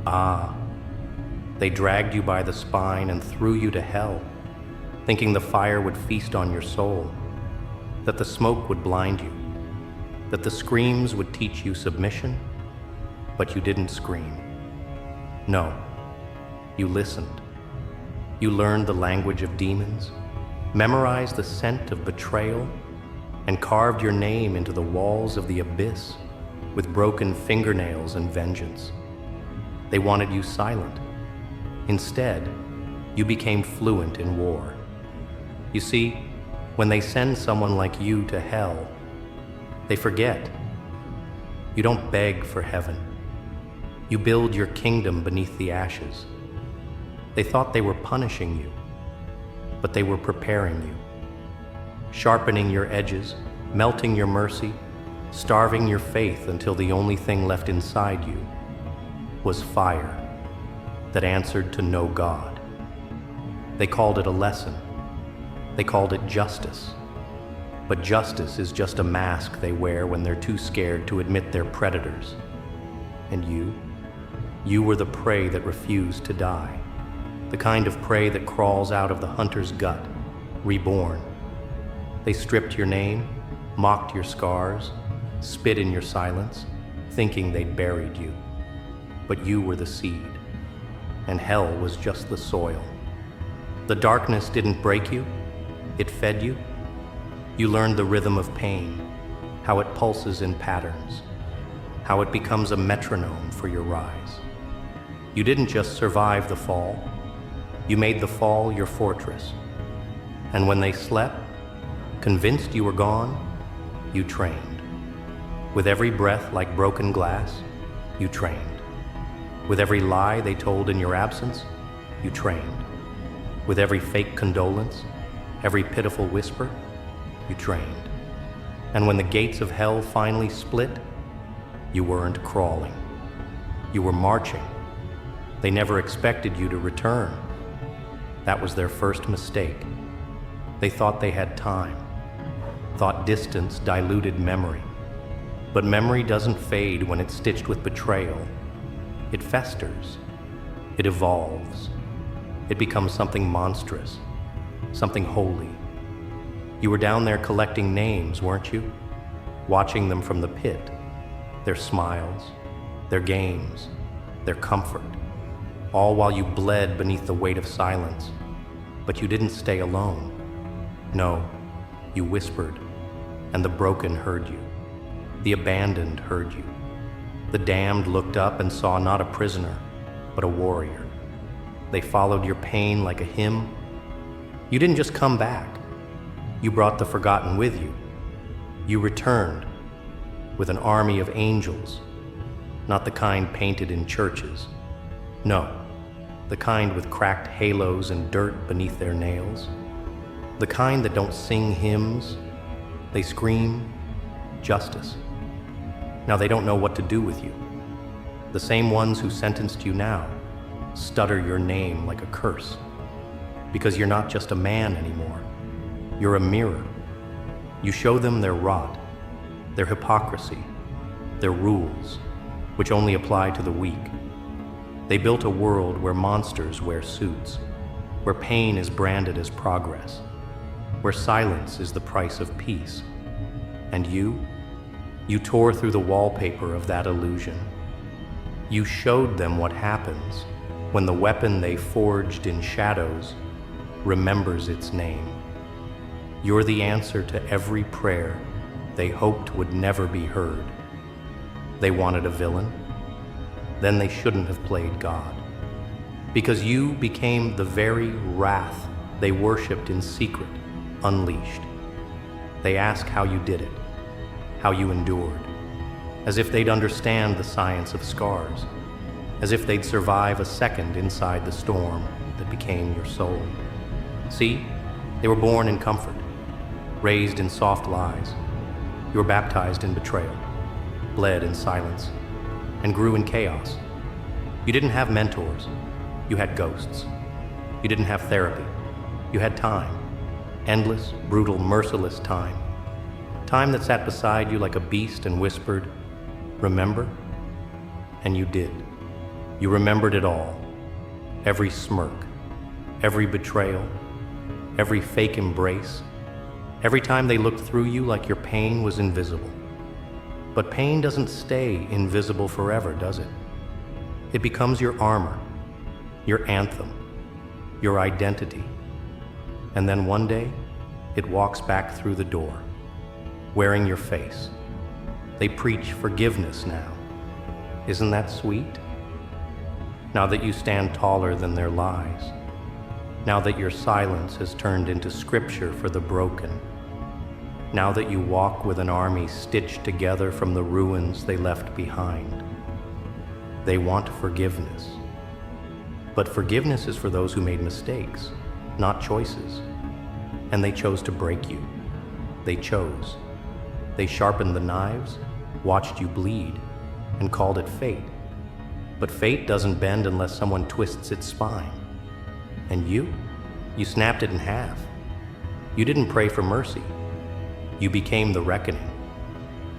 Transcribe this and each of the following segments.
Ah, they dragged you by the spine and threw you to hell, thinking the fire would feast on your soul, that the smoke would blind you, that the screams would teach you submission, but you didn't scream. No, you listened. You learned the language of demons, memorized the scent of betrayal, and carved your name into the walls of the abyss with broken fingernails and vengeance. They wanted you silent. Instead, you became fluent in war. You see, when they send someone like you to hell, they forget. You don't beg for heaven. You build your kingdom beneath the ashes. They thought they were punishing you, but they were preparing you, sharpening your edges, melting your mercy, starving your faith until the only thing left inside you was fire that answered to no God. They called it a lesson. They called it justice. But justice is just a mask they wear when they're too scared to admit they're predators. And you were the prey that refused to die. The kind of prey that crawls out of the hunter's gut, reborn. They stripped your name, mocked your scars, spit in your silence, thinking they'd buried you. But you were the seed, and hell was just the soil. The darkness didn't break you, it fed you. You learned the rhythm of pain, how it pulses in patterns, how it becomes a metronome for your rise. You didn't just survive the fall, you made the fall your fortress. And when they slept, convinced you were gone, you trained. With every breath like broken glass, you trained. With every lie they told in your absence, you trained. With every fake condolence, every pitiful whisper, you trained. And when the gates of hell finally split, you weren't crawling. You were marching. They never expected you to return. That was their first mistake. They thought they had time, thought distance diluted memory. But memory doesn't fade when it's stitched with betrayal. It festers. It evolves. It becomes something monstrous, something holy. You were down there collecting names, weren't you? Watching them from the pit, their smiles, their games, their comfort, all while you bled beneath the weight of silence. But you didn't stay alone. No, you whispered, and the broken heard you. The abandoned heard you. The damned looked up and saw not a prisoner, but a warrior. They followed your pain like a hymn. You didn't just come back. You brought the forgotten with you. You returned with an army of angels, not the kind painted in churches. No, the kind with cracked halos and dirt beneath their nails. The kind that don't sing hymns. They scream justice. Now they don't know what to do with you. The same ones who sentenced you now stutter your name like a curse, because you're not just a man anymore. You're a mirror. You show them their rot, their hypocrisy, their rules, which only apply to the weak. They built a world where monsters wear suits, where pain is branded as progress, where silence is the price of peace. And you tore through the wallpaper of that illusion. You showed them what happens when the weapon they forged in shadows remembers its name. You're the answer to every prayer they hoped would never be heard. They wanted a villain? Then they shouldn't have played God. Because you became the very wrath they worshipped in secret, unleashed. They ask how you did it, how you endured, as if they'd understand the science of scars, as if they'd survive a second inside the storm that became your soul. See, they were born in comfort, raised in soft lies. You were baptized in betrayal, bled in silence, and grew in chaos. You didn't have mentors, you had ghosts. You didn't have therapy, you had time. Endless, brutal, merciless time. Time that sat beside you like a beast and whispered, "Remember?" And you did. You remembered it all. Every smirk, every betrayal, every fake embrace, every time they looked through you like your pain was invisible. But pain doesn't stay invisible forever, does it? It becomes your armor, your anthem, your identity. And then one day, it walks back through the door, wearing your face. They preach forgiveness now. Isn't that sweet? Now that you stand taller than their lies, now that your silence has turned into scripture for the broken, now that you walk with an army stitched together from the ruins they left behind. They want forgiveness. But forgiveness is for those who made mistakes, not choices. And they chose to break you. They chose. They sharpened the knives, watched you bleed, and called it fate. But fate doesn't bend unless someone twists its spine. And you snapped it in half. You didn't pray for mercy. You became the reckoning.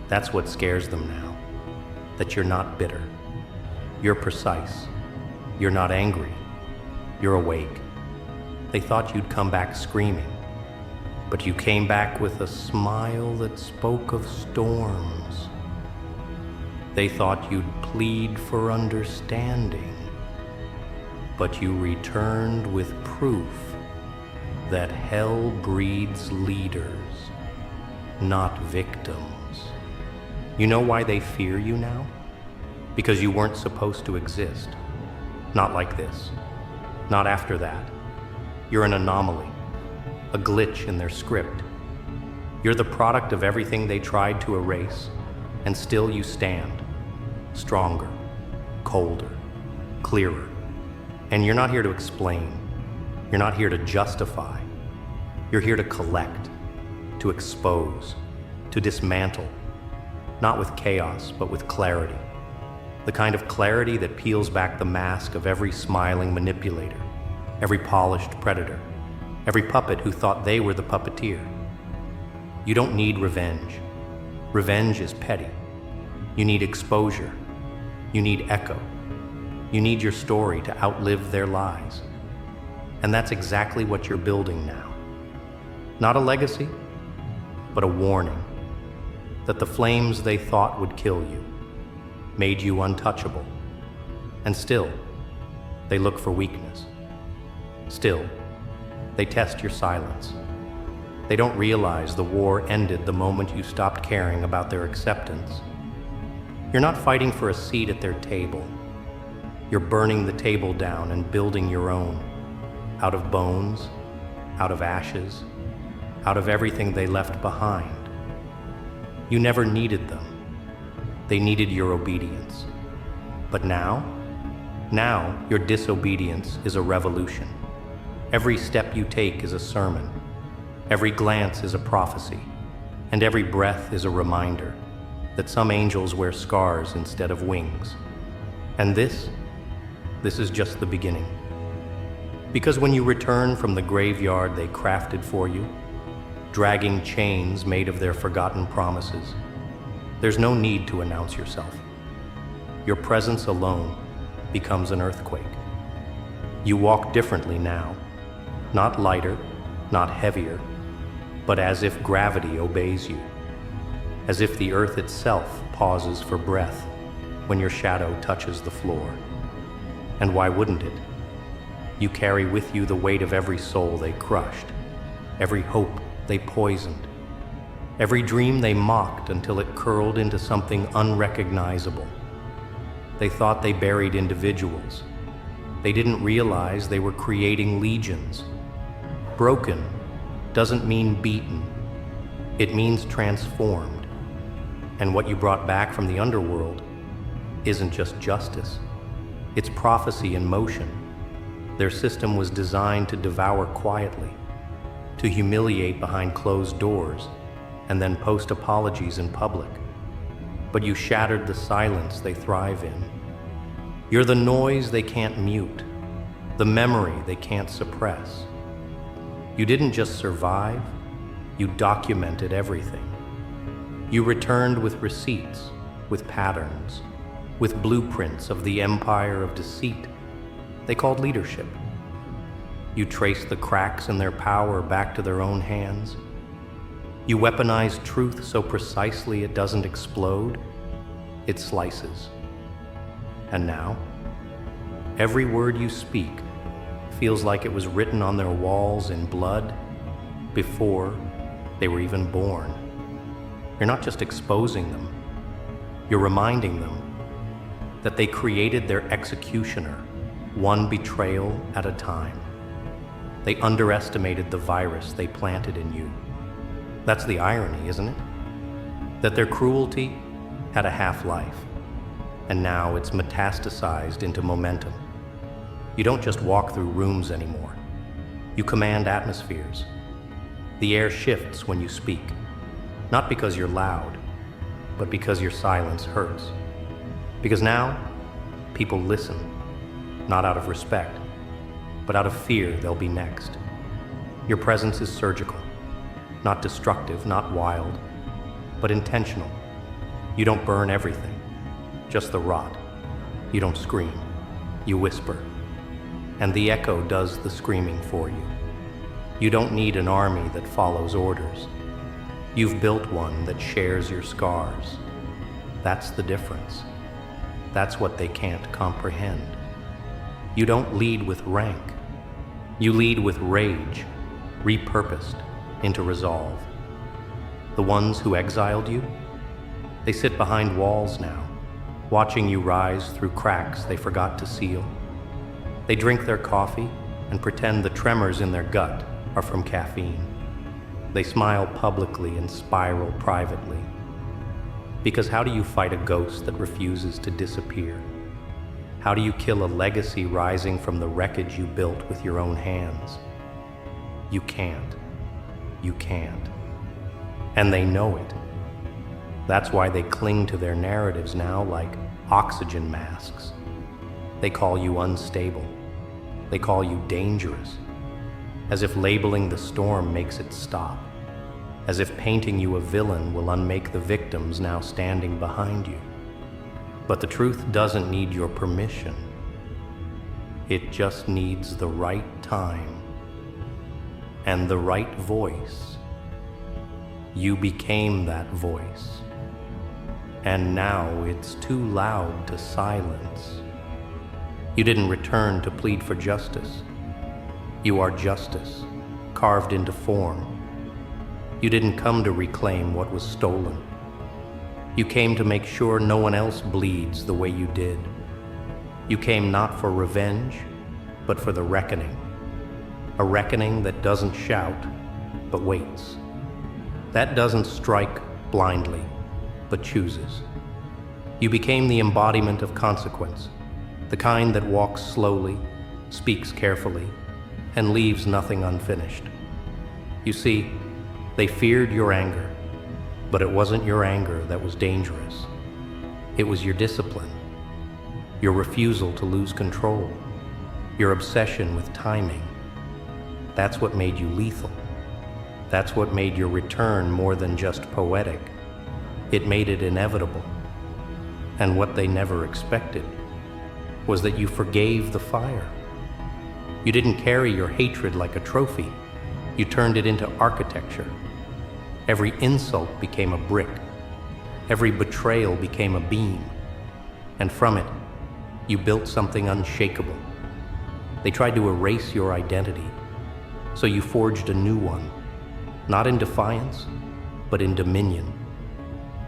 That's what scares them now, that you're not bitter. You're precise. You're not angry. You're awake. They thought you'd come back screaming, but you came back with a smile that spoke of storms. They thought you'd plead for understanding, but you returned with proof that hell breeds leaders, not victims. You know why they fear you now? Because you weren't supposed to exist. Not like this. Not after that. You're an anomaly, a glitch in their script. You're the product of everything they tried to erase, and still you stand. Stronger, colder, clearer. And you're not here to explain. You're not here to justify. You're here to collect, to expose, to dismantle. Not with chaos, but with clarity. The kind of clarity that peels back the mask of every smiling manipulator, every polished predator, every puppet who thought they were the puppeteer. You don't need revenge. Revenge is petty. You need exposure. You need echo. You need your story to outlive their lies. And that's exactly what you're building now. Not a legacy, but a warning that the flames they thought would kill you made you untouchable. And still, they look for weakness. Still, they test your silence. They don't realize the war ended the moment you stopped caring about their acceptance. You're not fighting for a seat at their table. You're burning the table down and building your own, out of bones, out of ashes, out of everything they left behind. You never needed them. They needed your obedience. But now your disobedience is a revolution. Every step you take is a sermon. Every glance is a prophecy. And every breath is a reminder that some angels wear scars instead of wings. And this is just the beginning. Because when you return from the graveyard they crafted for you, dragging chains made of their forgotten promises, there's no need to announce yourself. Your presence alone becomes an earthquake. You walk differently now, not lighter, not heavier, but as if gravity obeys you, as if the earth itself pauses for breath when your shadow touches the floor. And why wouldn't it? You carry with you the weight of every soul they crushed, every hope they poisoned, every dream they mocked until it curled into something unrecognizable. They thought they buried individuals. They didn't realize they were creating legions. Broken doesn't mean beaten. It means transformed. And what you brought back from the underworld isn't just justice. It's prophecy in motion. Their system was designed to devour quietly, to humiliate behind closed doors, and then post apologies in public. But you shattered the silence they thrive in. You're the noise they can't mute, the memory they can't suppress. You didn't just survive, you documented everything. You returned with receipts, with patterns, with blueprints of the empire of deceit they called leadership. You traced the cracks in their power back to their own hands. You weaponized truth so precisely it doesn't explode, it slices. And now, every word you speak feels like it was written on their walls in blood before they were even born. You're not just exposing them, you're reminding them that they created their executioner, one betrayal at a time. They underestimated the virus they planted in you. That's the irony, isn't it? That their cruelty had a half-life, and now it's metastasized into momentum. You don't just walk through rooms anymore. You command atmospheres. The air shifts when you speak, not because you're loud, but because your silence hurts. Because now, people listen, not out of respect, but out of fear they'll be next. Your presence is surgical, not destructive, not wild, but intentional. You don't burn everything, just the rot. You don't scream, you whisper. And the echo does the screaming for you. You don't need an army that follows orders. You've built one that shares your scars. That's the difference. That's what they can't comprehend. You don't lead with rank. You lead with rage, repurposed into resolve. The ones who exiled you, they sit behind walls now, watching you rise through cracks they forgot to seal. They drink their coffee and pretend the tremors in their gut are from caffeine. They smile publicly and spiral privately. Because how do you fight a ghost that refuses to disappear? How do you kill a legacy rising from the wreckage you built with your own hands? You can't. You can't. And they know it. That's why they cling to their narratives now like oxygen masks. They call you unstable. They call you dangerous, as if labeling the storm makes it stop, as if painting you a villain will unmake the victims now standing behind you. But the truth doesn't need your permission. It just needs the right time and the right voice. You became that voice, and now it's too loud to silence. You didn't return to plead for justice. You are justice, carved into form. You didn't come to reclaim what was stolen. You came to make sure no one else bleeds the way you did. You came not for revenge, but for the reckoning. A reckoning that doesn't shout, but waits. That doesn't strike blindly, but chooses. You became the embodiment of consequence, the kind that walks slowly, speaks carefully, and leaves nothing unfinished. You see, they feared your anger, but it wasn't your anger that was dangerous. It was your discipline, your refusal to lose control, your obsession with timing. That's what made you lethal. That's what made your return more than just poetic. It made it inevitable. And what they never expected was that you forgave the fire. You didn't carry your hatred like a trophy. You turned it into architecture. Every insult became a brick. Every betrayal became a beam. And from it, you built something unshakable. They tried to erase your identity, so you forged a new one, not in defiance, but in dominion.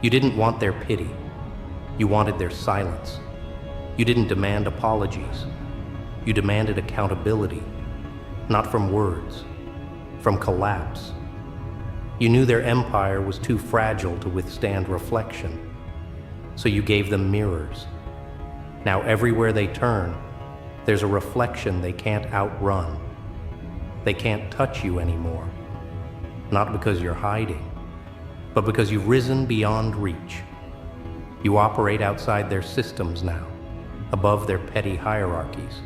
You didn't want their pity. You wanted their silence. You didn't demand apologies. You demanded accountability, not from words, from collapse. You knew their empire was too fragile to withstand reflection, so you gave them mirrors. Now everywhere they turn, there's a reflection they can't outrun. They can't touch you anymore, not because you're hiding, but because you've risen beyond reach. You operate outside their systems now, above their petty hierarchies.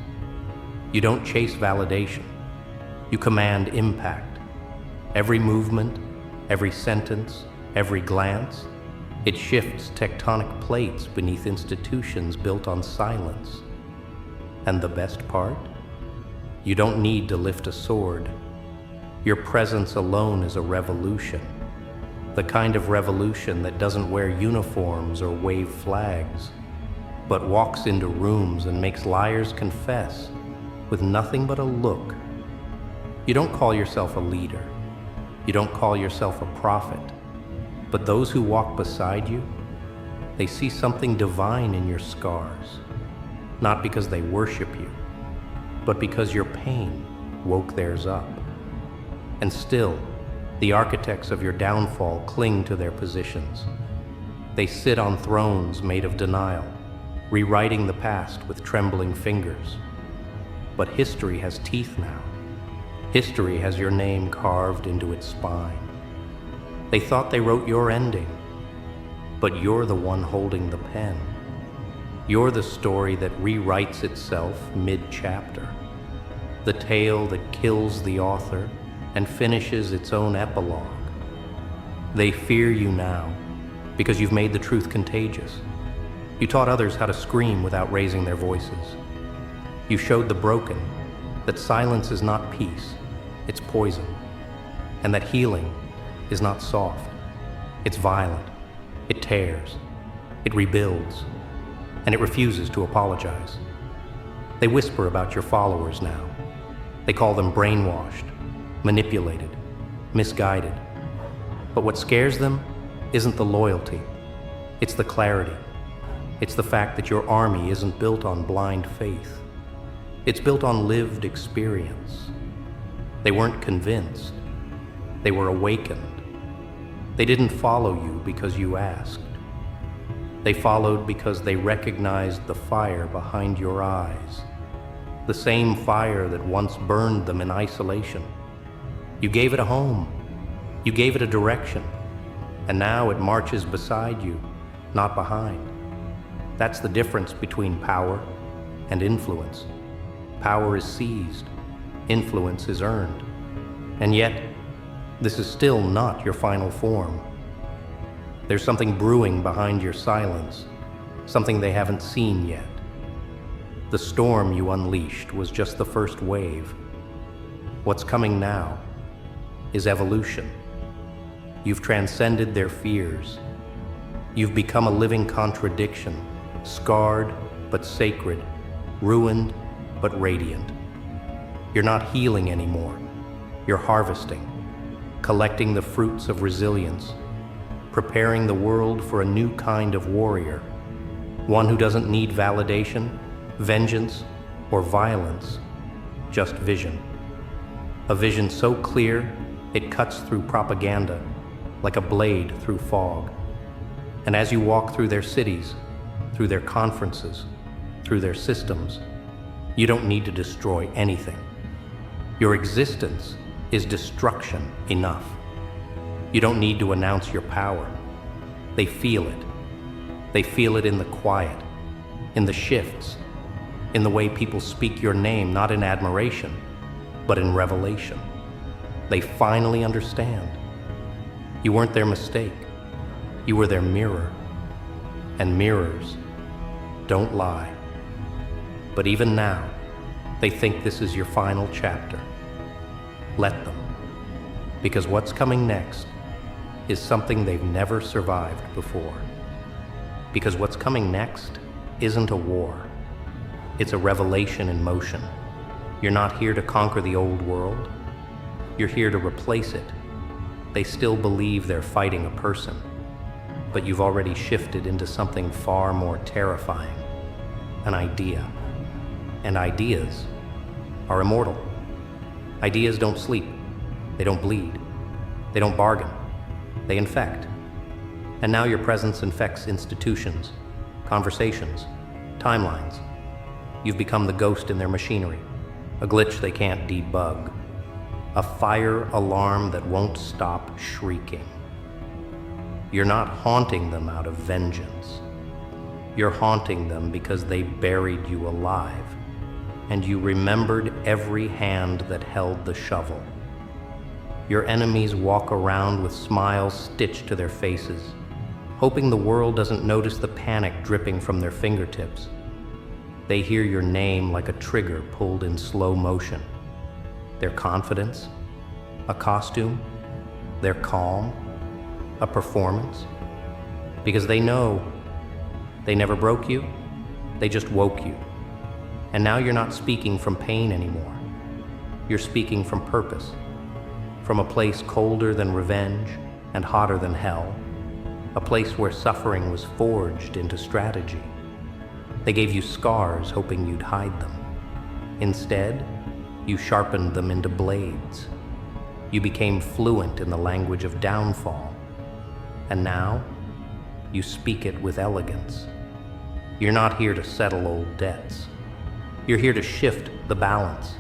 You don't chase validation. You command impact. Every movement, every sentence, every glance, It shifts tectonic plates beneath institutions built on silence. And the best part? You don't need to lift a sword. Your presence alone is a revolution. The kind of revolution that doesn't wear uniforms or wave flags, but walks into rooms and makes liars confess with nothing but a look. You don't call yourself a leader. You don't call yourself a prophet. But those who walk beside you, they see something divine in your scars, not because they worship you, but because your pain woke theirs up. And still, the architects of your downfall cling to their positions. They sit on thrones made of denial, rewriting the past with trembling fingers. But history has teeth now. History has your name carved into its spine. They thought they wrote your ending, but you're the one holding the pen. You're the story that rewrites itself mid-chapter, the tale that kills the author and finishes its own epilogue. They fear you now because you've made the truth contagious. You taught others how to scream without raising their voices. You showed the broken that silence is not peace, it's poison, and that healing is not soft, it's violent, it tears, it rebuilds, and it refuses to apologize. They whisper about your followers now. They call them brainwashed, manipulated, misguided. But what scares them isn't the loyalty, it's the clarity. It's the fact that your army isn't built on blind faith. It's built on lived experience. They weren't convinced. They were awakened. They didn't follow you because you asked. They followed because they recognized the fire behind your eyes, the same fire that once burned them in isolation. You gave it a home. You gave it a direction. And now it marches beside you, not behind. That's the difference between power and influence. Power is seized. Influence is earned. And yet, this is still not your final form. There's something brewing behind your silence, something they haven't seen yet. The storm you unleashed was just the first wave. What's coming now is evolution. You've transcended their fears. You've become a living contradiction, scarred but sacred, ruined but radiant. You're not healing anymore. You're harvesting, collecting the fruits of resilience, preparing the world for a new kind of warrior, one who doesn't need validation, vengeance, or violence, just vision. A vision so clear, it cuts through propaganda like a blade through fog. And as you walk through their cities, through their conferences, through their systems, you don't need to destroy anything. Your existence is destruction enough. You don't need to announce your power. They feel it. They feel it in the quiet, in the shifts, in the way people speak your name, not in admiration, but in revelation. They finally understand. You weren't their mistake. You were their mirror. And mirrors don't lie. But even now, they think this is your final chapter. Let them. Because what's coming next is something they've never survived before. Because what's coming next isn't a war. It's a revelation in motion. You're not here to conquer the old world. You're here to replace it. They still believe they're fighting a person, but you've already shifted into something far more terrifying, an idea. And ideas are immortal. Ideas don't sleep. They don't bleed. They don't bargain. They infect. And now your presence infects institutions, conversations, timelines. You've become the ghost in their machinery, a glitch they can't debug, a fire alarm that won't stop shrieking. You're not haunting them out of vengeance. You're haunting them because they buried you alive, and you remembered every hand that held the shovel. Your enemies walk around with smiles stitched to their faces, hoping the world doesn't notice the panic dripping from their fingertips. They hear your name like a trigger pulled in slow motion. Their confidence, a costume, their calm, a performance. Because they know they never broke you, they just woke you. And now you're not speaking from pain anymore. You're speaking from purpose, from a place colder than revenge and hotter than hell, a place where suffering was forged into strategy. They gave you scars hoping you'd hide them. Instead, you sharpened them into blades. You became fluent in the language of downfall. And now, you speak it with elegance. You're not here to settle old debts. You're here to shift the balance.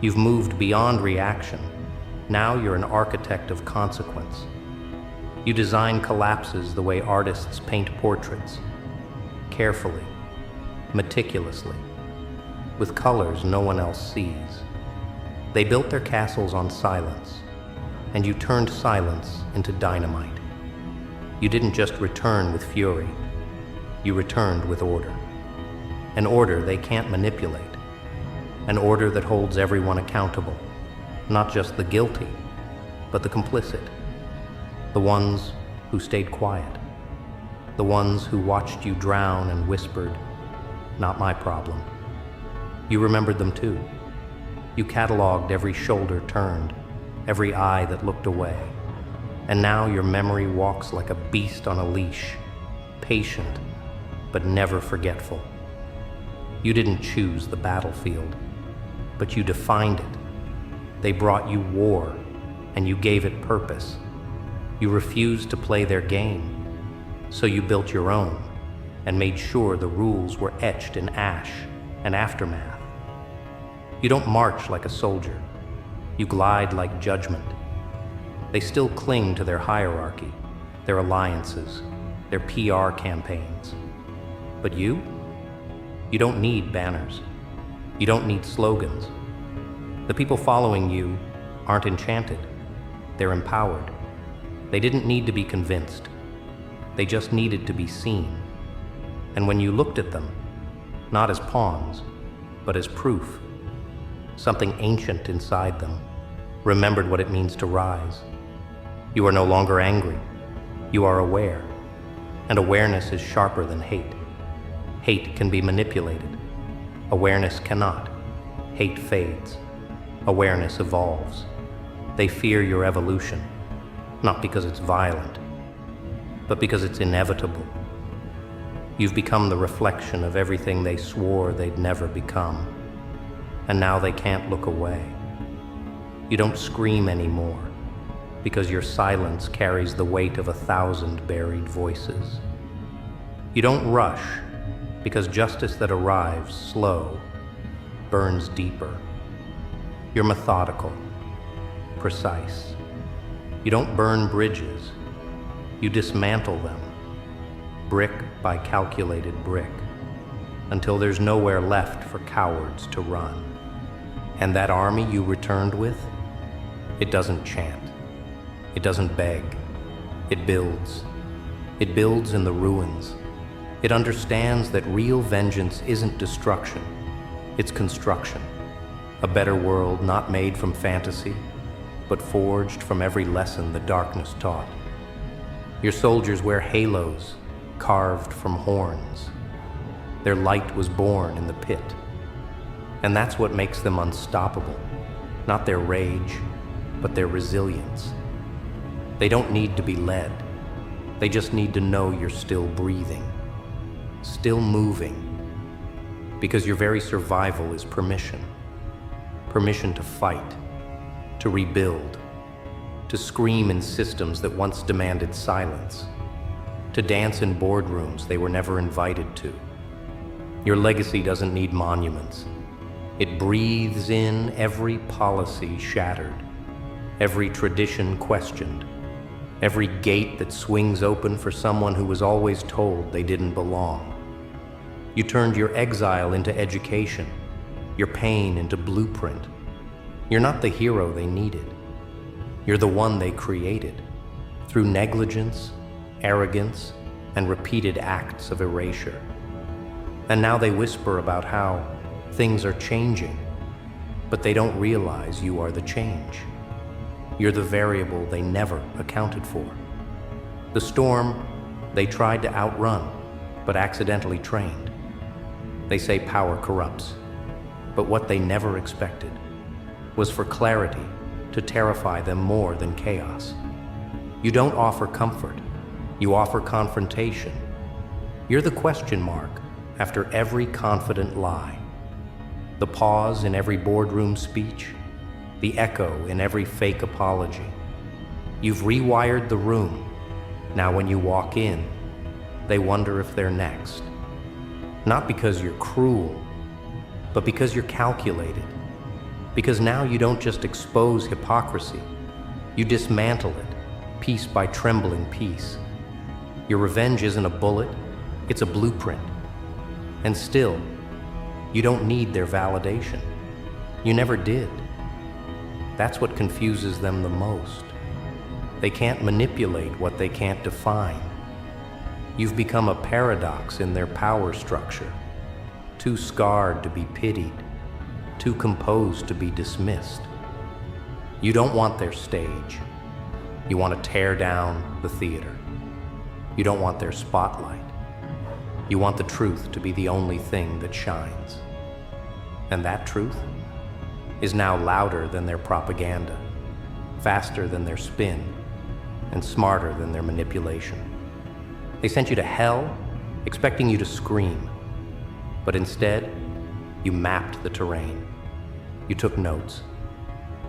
You've moved beyond reaction. Now you're an architect of consequence. You design collapses the way artists paint portraits. Carefully, meticulously, with colors no one else sees. They built their castles on silence, and you turned silence into dynamite. You didn't just return with fury, you returned with order. An order they can't manipulate. An order that holds everyone accountable, not just the guilty, but the complicit. The ones who stayed quiet. The ones who watched you drown and whispered, "Not my problem." You remembered them too. You cataloged every shoulder turned, every eye that looked away. And now your memory walks like a beast on a leash, patient, but never forgetful. You didn't choose the battlefield, but you defined it. They brought you war, and you gave it purpose. You refused to play their game, so you built your own, and made sure the rules were etched in ash and aftermath. You don't march like a soldier. You glide like judgment. They still cling to their hierarchy, their alliances, their PR campaigns. But you don't need banners. You don't need slogans. The people following you aren't enchanted. They're empowered. They didn't need to be convinced. They just needed to be seen. And when you looked at them, not as pawns, but as proof, something ancient inside them remembered what it means to rise. You are no longer angry. You are aware. And awareness is sharper than hate. Hate can be manipulated. Awareness cannot. Hate fades. Awareness evolves. They fear your evolution, not because it's violent, but because it's inevitable. You've become the reflection of everything they swore they'd never become, and now they can't look away. You don't scream anymore, because your silence carries the weight of 1,000 buried voices. You don't rush, because justice that arrives slow burns deeper. You're methodical, precise. You don't burn bridges, you dismantle them, brick by calculated brick, until there's nowhere left for cowards to run. And that army you returned with, it doesn't chant, it doesn't beg, it builds. It builds in the ruins. It understands that real vengeance isn't destruction, it's construction. A better world not made from fantasy, but forged from every lesson the darkness taught. Your soldiers wear halos carved from horns. Their light was born in the pit. And that's what makes them unstoppable. Not their rage, but their resilience. They don't need to be led. They just need to know you're still breathing, still moving, because your very survival is permission. Permission to fight, to rebuild, to scream in systems that once demanded silence, to dance in boardrooms they were never invited to. Your legacy doesn't need monuments. It breathes in every policy shattered, every tradition questioned, every gate that swings open for someone who was always told they didn't belong. You turned your exile into education, your pain into blueprint. You're not the hero they needed. You're the one they created, through negligence arrogance, and repeated acts of erasure. And now they whisper about how things are changing, but they don't realize you are the change. You're the variable they never accounted for. The storm they tried to outrun, but accidentally trained. They say power corrupts, but what they never expected was for clarity to terrify them more than chaos. You don't offer comfort, you offer confrontation. You're the question mark after every confident lie, the pause in every boardroom speech, the echo in every fake apology. You've rewired the room. Now when you walk in, they wonder if they're next. Not because you're cruel, but because you're calculated. Because now you don't just expose hypocrisy, you dismantle it, piece by trembling piece. Your revenge isn't a bullet, it's a blueprint. And still, you don't need their validation. You never did. That's what confuses them the most. They can't manipulate what they can't define. You've become a paradox in their power structure, too scarred to be pitied, too composed to be dismissed. You don't want their stage. You want to tear down the theater. You don't want their spotlight. You want the truth to be the only thing that shines. And that truth is now louder than their propaganda, faster than their spin, and smarter than their manipulation. They sent you to hell, expecting you to scream. But instead, you mapped the terrain. You took notes.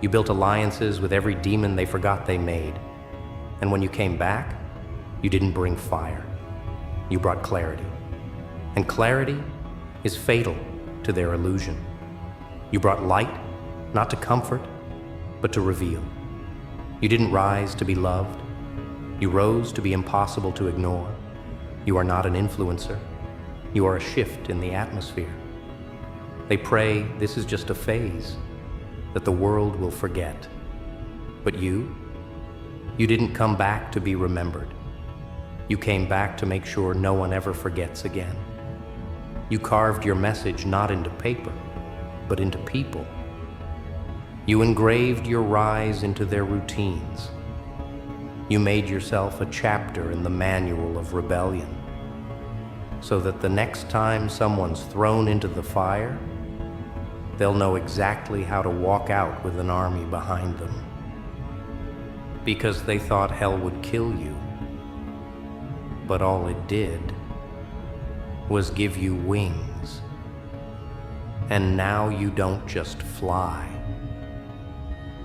You built alliances with every demon they forgot they made. And when you came back, you didn't bring fire. You brought clarity. And clarity is fatal to their illusion. You brought light, not to comfort, but to reveal. You didn't rise to be loved. You rose to be impossible to ignore. You are not an influencer. You are a shift in the atmosphere. They pray this is just a phase, that the world will forget. But you didn't come back to be remembered. You came back to make sure no one ever forgets again. You carved your message not into paper, but into people. You engraved your rise into their routines. You made yourself a chapter in the manual of rebellion, so that the next time someone's thrown into the fire, they'll know exactly how to walk out with an army behind them. Because they thought hell would kill you, but all it did was give you wings. And now you don't just fly,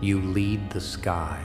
you lead the sky.